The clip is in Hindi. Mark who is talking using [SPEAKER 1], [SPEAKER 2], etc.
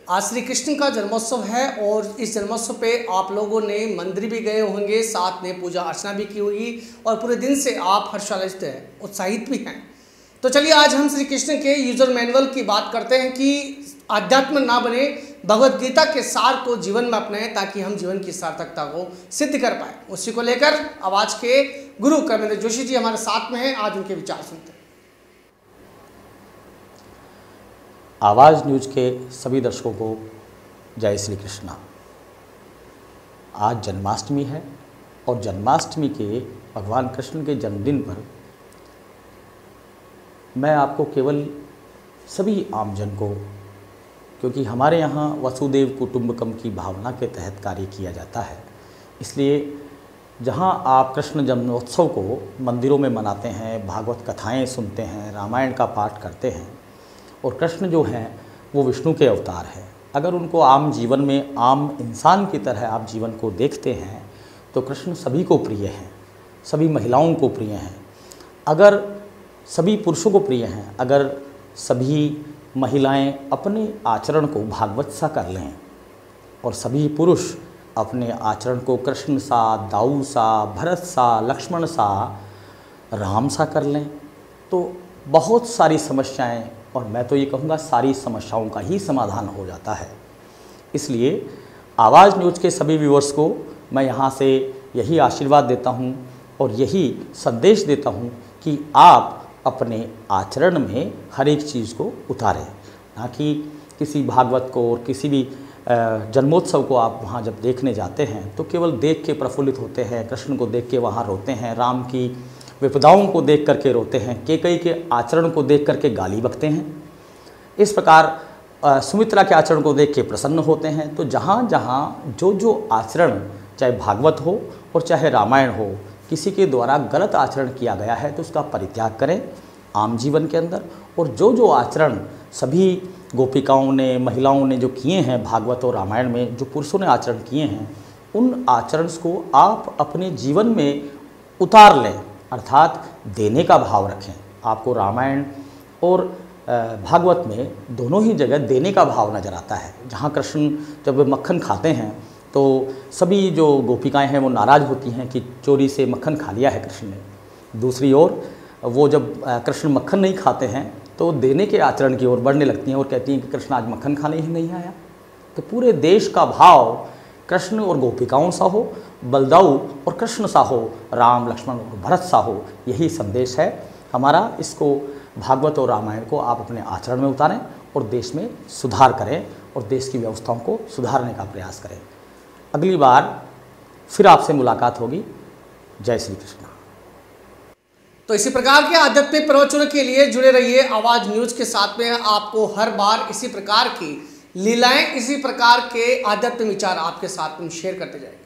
[SPEAKER 1] आज श्री कृष्ण का जन्मोत्सव है और इस जन्मोत्सव पे आप लोगों ने मंदिर भी गए होंगे, साथ में पूजा अर्चना भी की होगी और पूरे दिन से आप हर्षोल्लासित हैं, उत्साहित भी हैं। तो चलिए आज हम श्री कृष्ण के यूजर मैनुअल की बात करते हैं कि आध्यात्म ना बने, भगवत गीता के सार को जीवन में अपनाएं ताकि हम जीवन की सार्थकता को सिद्ध कर पाए। उसी को लेकर अब आज के गुरु कर्मेंद्र जोशी जी हमारे साथ में हैं, आज उनके विचार सुनते हैं।
[SPEAKER 2] आवाज़ न्यूज के सभी दर्शकों को जय श्री कृष्णा। आज जन्माष्टमी है और जन्माष्टमी के भगवान कृष्ण के जन्मदिन पर मैं आपको केवल सभी आमजन को, क्योंकि हमारे यहाँ वसुदेव कुटुंबकम की भावना के तहत कार्य किया जाता है, इसलिए जहाँ आप कृष्ण जन्मोत्सव को मंदिरों में मनाते हैं, भागवत कथाएँ सुनते हैं, रामायण का पाठ करते हैं और कृष्ण जो हैं वो विष्णु के अवतार हैं। अगर उनको आम जीवन में आम इंसान की तरह आप जीवन को देखते हैं तो कृष्ण सभी को प्रिय हैं, सभी महिलाओं को प्रिय हैं। अगर सभी पुरुषों को प्रिय हैं, अगर सभी महिलाएं अपने आचरण को भागवत सा कर लें और सभी पुरुष अपने आचरण को कृष्ण सा, दाऊ सा, भरत सा, लक्ष्मण सा, राम सा कर लें तो बहुत सारी समस्याएं, और मैं तो ये कहूँगा सारी समस्याओं का ही समाधान हो जाता है। इसलिए आवाज़ न्यूज़ के सभी व्यूअर्स को मैं यहाँ से यही आशीर्वाद देता हूँ और यही संदेश देता हूँ कि आप अपने आचरण में हर एक चीज़ को उतारें, ना कि किसी भागवत को और किसी भी जन्मोत्सव को आप वहाँ जब देखने जाते हैं तो केवल देख के प्रफुल्लित होते हैं, कृष्ण को देख के वहाँ रोते हैं, राम की विपदाओं को देख करके रोते हैं, केकई के आचरण को देख करके गाली बकते हैं। इस प्रकार सुमित्रा के आचरण को देख के प्रसन्न होते हैं। तो जहाँ जहाँ जो आचरण, चाहे भागवत हो और चाहे रामायण हो, किसी के द्वारा गलत आचरण किया गया है तो उसका परित्याग करें आम जीवन के अंदर। और जो आचरण सभी गोपिकाओं ने, महिलाओं ने जो किए हैं भागवत और रामायण में, जो पुरुषों ने आचरण किए हैं, उन आचरण को आप अपने जीवन में उतार लें, अर्थात देने का भाव रखें। आपको रामायण और भागवत में दोनों ही जगह देने का भाव नज़र आता है। जहाँ कृष्ण जब मक्खन खाते हैं तो सभी जो गोपिकाएं हैं वो नाराज़ होती हैं कि चोरी से मक्खन खा लिया है कृष्ण ने। दूसरी ओर वो जब कृष्ण मक्खन नहीं खाते हैं तो देने के आचरण की ओर बढ़ने लगती हैं और कहती हैं कि कृष्ण आज मक्खन खाने ही नहीं आया। तो पूरे देश का भाव कृष्ण और गोपिकाओं सा हो, बलदाऊ और कृष्ण सा हो, राम, लक्ष्मण और भरत सा हो, यही संदेश है हमारा। इसको भागवत और रामायण को आप अपने आचरण में उतारें और देश में सुधार करें और देश की व्यवस्थाओं को सुधारने का प्रयास करें। अगली बार फिर आपसे मुलाकात होगी। जय श्री कृष्ण।
[SPEAKER 1] तो इसी प्रकार के आध्यात्मिक प्रवचनों के लिए जुड़े रहिए आवाज़ न्यूज़ के साथ में। आपको हर बार इसी प्रकार की लीलाएं, इसी प्रकार के आध्यात्मिक विचार आपके साथ में शेयर करते जाएंगे।